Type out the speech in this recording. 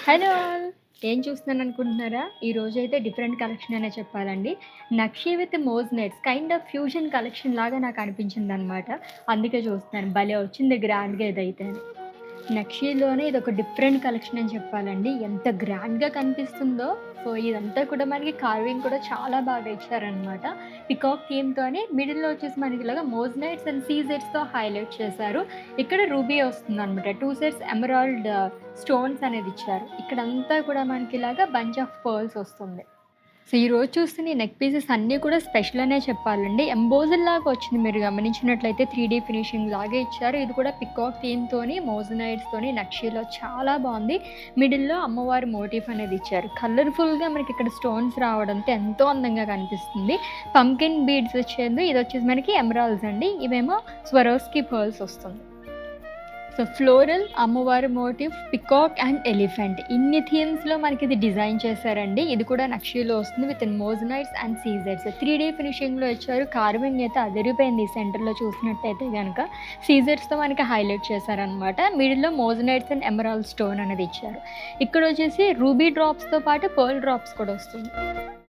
Hello all. ఏం చూస్తున్నాను అనుకుంటున్నారా? ఈరోజైతే డిఫరెంట్ కలెక్షన్ అనే చెప్పాలండి. నక్షి విత్ మోజ్ nets kind of fusion collection లాగా నాకు అనిపించిందనమాట. అందుకే చూస్తున్నాను. భలే వచ్చింది గ్రాండ్‌గా ఇదైతే. నక్షీలోనే ఇదొక డిఫరెంట్ కలెక్షన్ అని చెప్పాలండి. ఎంత గ్రాండ్‌గా కనిపిస్తుందో. సో, ఇదంతా కూడా మనకి కార్వింగ్ కూడా చాలా బాగా ఇచ్చారనమాట. పికాక్ థీమ్‌తోని మిడిల్‌లో వచ్చేసి మనకి ఇలాగా మోజ్‌నైట్స్ అండ్ సీజెడ్స్‌తో హైలైట్ చేశారు. ఇక్కడ రూబీ వస్తుందనమాట. 2 సెట్స్ ఎమరాల్డ్ స్టోన్స్ అనేది ఇచ్చారు. ఇక్కడంతా కూడా మనకి ఇలాగా బంచ్ ఆఫ్ పర్ల్స్ వస్తుంది. సో, ఈరోజు చూస్తున్న ఈ నెక్ పీసెస్ అన్నీ కూడా స్పెషల్ అనే చెప్పాలండి. ఎంబోజ్డ్ లాగా వచ్చింది మీరు గమనించినట్లయితే 3 ఫినిషింగ్ లాగే ఇచ్చారు. ఇది కూడా పికాక్ థీమ్‌తోని, మోజనైట్స్‌తోని నక్షీలో చాలా బావుంది. మిడిల్‌లో అమ్మవారి మోటిఫ్ అనేది ఇచ్చారు. కలర్‌ఫుల్‌గా మనకి ఇక్కడ స్టోన్స్ రావడంతో ఎంతో అందంగా కనిపిస్తుంది. పంకిన్ బీడ్స్ వచ్చేది ఇదొచ్చేసి మనకి ఎమరాల్డ్స్ అండి. ఇవేమో స్వరోస్కి పర్ల్స్ వస్తుంది. సో, ఫ్లోరల్, అమ్మవారి మోటిఫ్, పికాక్ అండ్ ఎలిఫెంట్ ఇన్ని థీమ్స్‌లో మనకిది డిజైన్ చేశారండి. ఇది కూడా నక్షీలో వస్తుంది విత్ మోజనైట్స్ అండ్ సీజర్స్. 3D ఫినిషింగ్‌లో ఇచ్చారు. కార్వింగ్ అయితే అదిరిపోయింది సెంటర్‌లో చూసినట్టయితే గనక. సీజర్స్‌తో మనకి హైలైట్ చేశారనమాట. మిడిల్‌లో మోజనైట్స్ అండ్ ఎమరాల్డ్ స్టోన్ అనేది ఇచ్చారు. ఇక్కడొచ్చేసి రూబీ డ్రాప్స్‌తో పాటు పర్ల్ డ్రాప్స్ కూడా వస్తుంది.